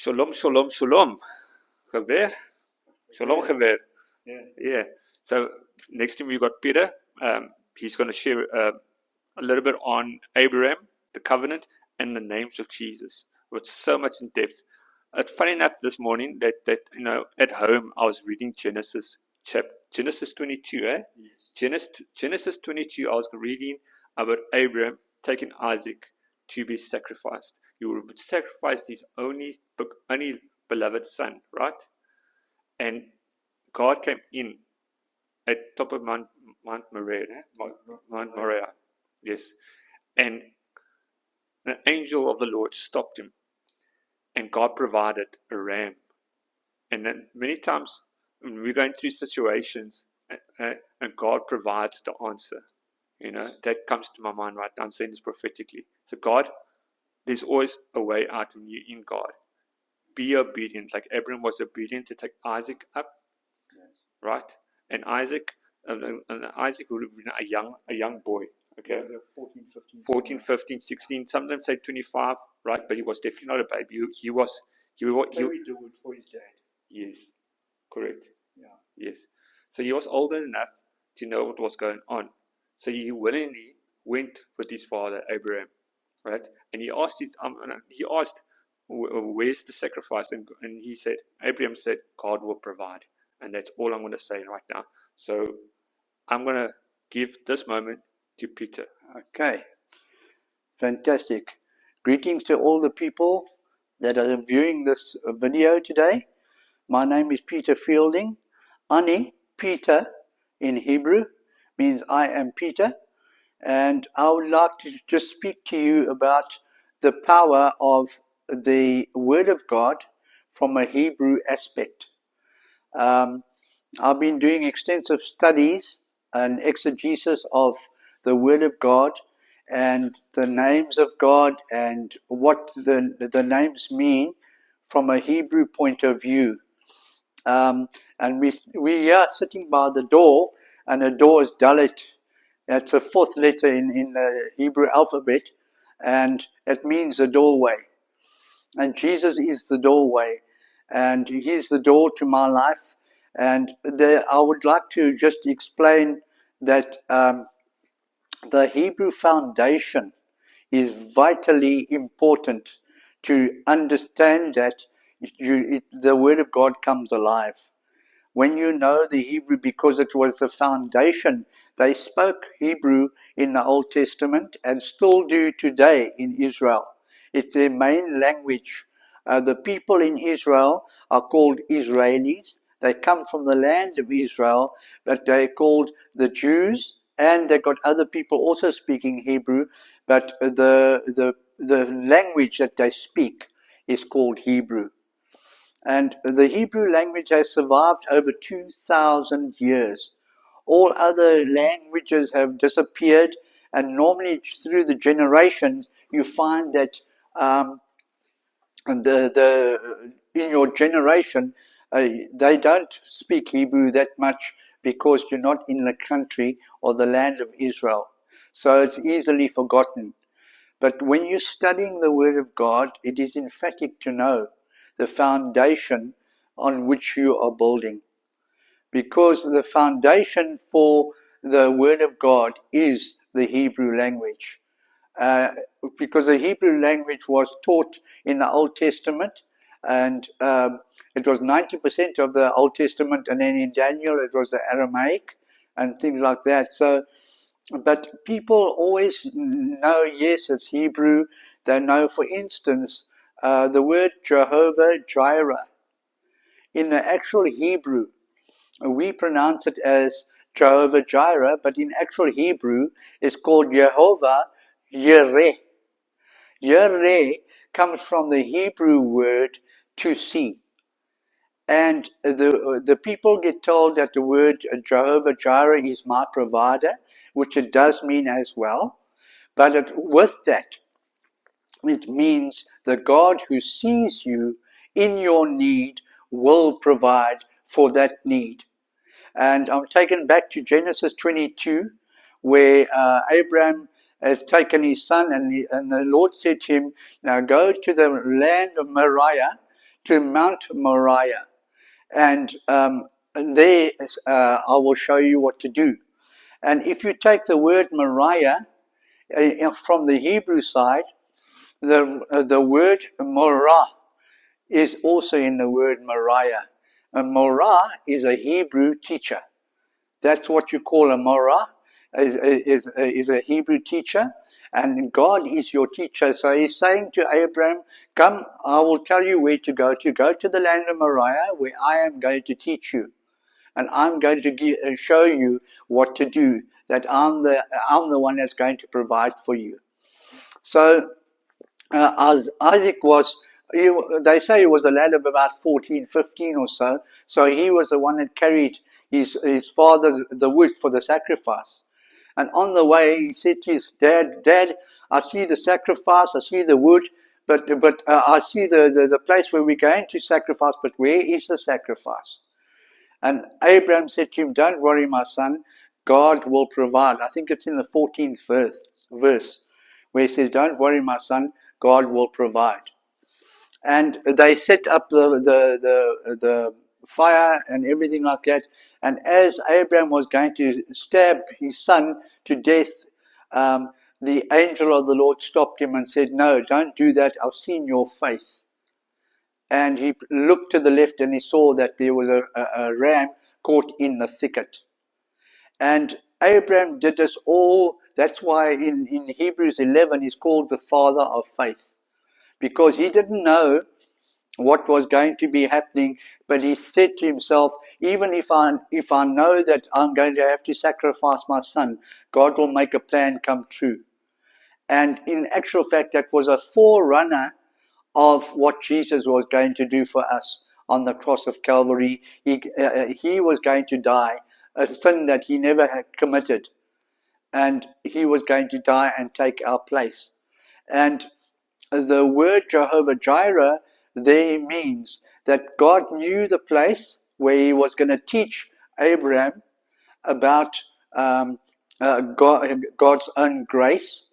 Shalom, shalom, shalom. Geweer. Shalom, geweer. Yeah. So next time we got Peter. He's going to share a little bit on Abraham, the covenant, and the names of Jesus with so much in depth. It's funny enough this morning that at home I was reading Genesis 22, eh? Yes. Genesis 22. I was reading about Abraham taking Isaac to be sacrificed. He would sacrifice his only beloved son, right? And God came in at top of Mount Moriah, Mount Moriah, yes. And an angel of the Lord stopped him, and God provided a ram. And then many times when we're going through situations, and God provides the answer, that comes to my mind right now. I'm saying this prophetically. So God, there's always a way out when you're in God. Be obedient, like Abraham was obedient to take Isaac up, right? And Isaac would have been a young boy, okay? 14, 15, 16, sometimes say 25, right? But he was definitely not a baby. He was Very good for his dad. Yes, correct. Yeah. Yes. So he was older enough to know what was going on. So he willingly went with his father Abraham, right? And he asked where's the sacrifice? And Abraham said, God will provide. And that's all I'm going to say right now. So I'm going to give this moment to Peter. Okay. Fantastic. Greetings to all the people that are viewing this video today. My name is Peter Fielding. Ani, Peter in Hebrew, means I am Peter. And I would like to just speak to you about the power of the Word of God from a Hebrew aspect. I've been doing extensive studies and exegesis of the Word of God and the names of God and what the names mean from a Hebrew point of view. And we are sitting by the door, and the door is Dalet. It's a fourth letter in the Hebrew alphabet, and it means the doorway. And Jesus is the doorway, and He's the door to my life. And I would like to just explain that the Hebrew foundation is vitally important to understand that the Word of God comes alive. When you know the Hebrew, because it was the foundation, they spoke Hebrew in the Old Testament and still do today in Israel. It's their main language. The people in Israel are called Israelis. They come from the land of Israel, but they're called the Jews, and they've got other people also speaking Hebrew, but the language that they speak is called Hebrew. And the Hebrew language has survived over 2,000 years. All other languages have disappeared, and normally through the generations, you find that in your generation, they don't speak Hebrew that much because you're not in the country or the land of Israel. So it's easily forgotten. But when you're studying the Word of God, it is emphatic to know the foundation on which you are building. Because the foundation for the Word of God is the Hebrew language. Because the Hebrew language was taught in the Old Testament, and it was 90% of the Old Testament, and then in Daniel it was the Aramaic and things like that. So, but people always know, yes, it's Hebrew. They know, for instance, the word Jehovah Jireh. In the actual Hebrew, we pronounce it as Jehovah Jireh, but in actual Hebrew, it's called Jehovah Yireh. Yireh comes from the Hebrew word to see. And the people get told that the word Jehovah Jireh is my provider, which it does mean as well. But with that, it means the God who sees you in your need will provide for that need. And I'm taken back to Genesis 22, where Abraham has taken his son, and the Lord said to him, now go to the land of Moriah to Mount Moriah. And there I will show you what to do. And if you take the word Moriah from the Hebrew side, the word Morah is also in the word Moriah. A Morah is a Hebrew teacher. That's what you call a Morah, is a Hebrew teacher, and God is your teacher. So he's saying to Abraham, come, I will tell you where to go to. Go to the land of Moriah, where I am going to teach you. And I'm going to show you what to do, that I'm the one that's going to provide for you. So as Isaac was, they say he was a lad of about 14, 15 or so. So he was the one that carried his father the wood for the sacrifice. And on the way, he said to his dad, Dad, I see the sacrifice, I see the wood, but I see the place where we're going to sacrifice, but where is the sacrifice? And Abraham said to him, don't worry, my son, God will provide. I think it's in the 14th verse where he says, don't worry, my son, God will provide. And they set up the fire and everything like that. And as Abraham was going to stab his son to death, the angel of the Lord stopped him and said, no, don't do that. I've seen your faith. And he looked to the left and he saw that there was a ram caught in the thicket. And Abraham did this all. That's why in Hebrews 11 he's called the father of faith. Because he didn't know what was going to be happening, but he said to himself, even if I know that I'm going to have to sacrifice my son, God will make a plan come true. And in actual fact, that was a forerunner of what Jesus was going to do for us on the cross of Calvary. He was going to die, a sin that he never had committed. And he was going to die and take our place. And the word Jehovah Jireh there means that God knew the place where he was going to teach Abraham about God's own grace,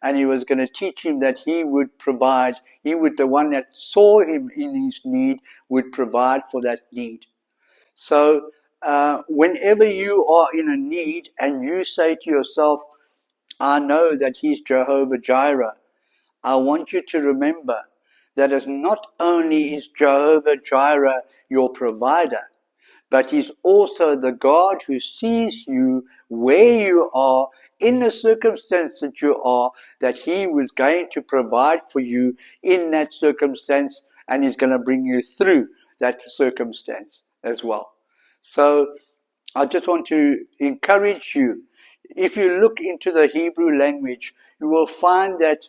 and he was going to teach him that he would provide. The one that saw him in his need would provide for that need. So whenever you are in a need and you say to yourself, I know that he's Jehovah Jireh, I want you to remember that it's not only is Jehovah Jireh your provider, but he's also the God who sees you where you are, in the circumstance that you are, that he was going to provide for you in that circumstance, and he's going to bring you through that circumstance as well. So I just want to encourage you. If you look into the Hebrew language, you will find that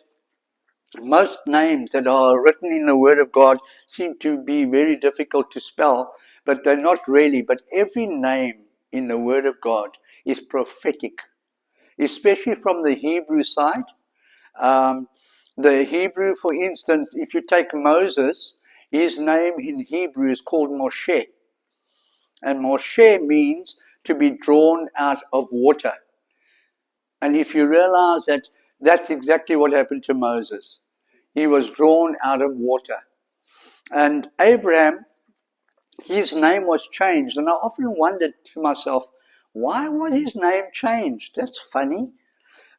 most names that are written in the Word of God seem to be very difficult to spell, but they're not really. But every name in the Word of God is prophetic, especially from the Hebrew side. The Hebrew, for instance, if you take Moses, his name in Hebrew is called Moshe. And Moshe means to be drawn out of water. And if you realize that that's exactly what happened to Moses. He was drawn out of water. And Abraham, his name was changed. And I often wondered to myself, why was his name changed? That's funny.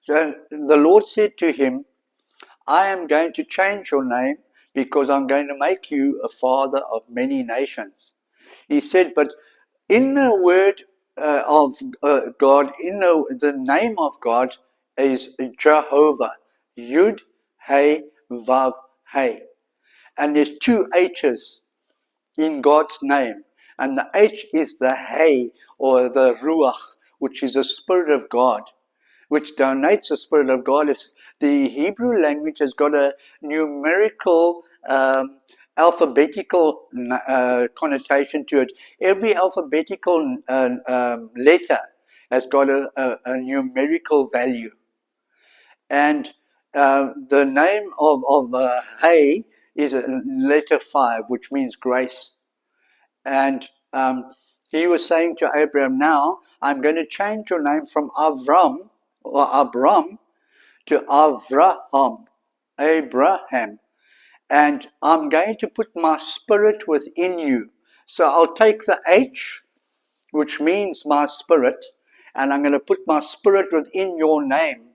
So the Lord said to him, I am going to change your name because I'm going to make you a father of many nations. He said, but in the word of God, in the name of God is Jehovah. Yud, Hey, Vav, Hey. And there's two H's in God's name. And the H is the Hey, or the Ruach, which is the Spirit of God, which donates the Spirit of God. The Hebrew language has got a numerical, alphabetical connotation to it. Every alphabetical letter has got a numerical value. And the name of Hay is a letter 5, which means grace. And he was saying to Abraham, now I'm going to change your name from Avram or Abram to Avraham, Abraham. and I'm going to put my spirit within you. So I'll take the H, which means my spirit, and I'm going to put my spirit within your name,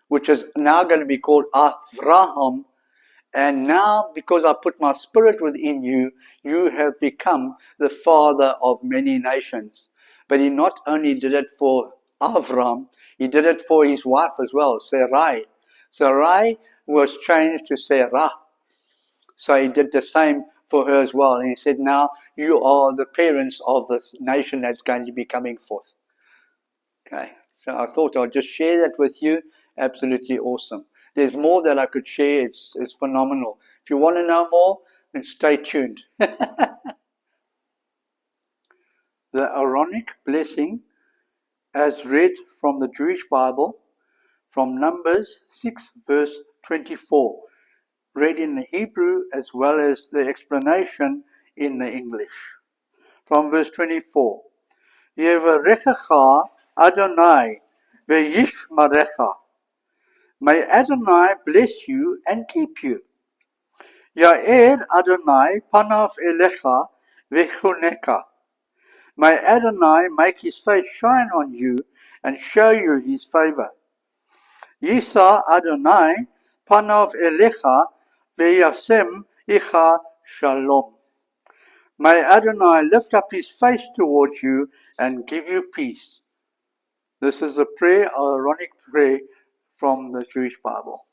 which is now going to be called Avraham. And now, because I put my spirit within you, you have become the father of many nations. But he not only did it for Avram, he did it for his wife as well, Sarai. Sarai was changed to Sarah. So he did the same for her as well. And he said, now you are the parents of this nation that's going to be coming forth. Okay, so I thought I'd just share that with you. Absolutely awesome. There's more that I could share. It's phenomenal. If you want to know more, then stay tuned. The Aaronic blessing, as read from the Jewish Bible, from Numbers 6, verse 24, read in the Hebrew as well as the explanation in the English. From verse 24, Yevarechecha Adonai ve'yishmarecha. May Adonai bless you and keep you. Ya'er Adonai panav elecha v'chuneka. May Adonai make his face shine on you and show you his favor. Yisa Adonai panav elecha ve'yasem icha shalom. May Adonai lift up his face towards you and give you peace. This is a prayer, Aaronic prayer from the Jewish Bible.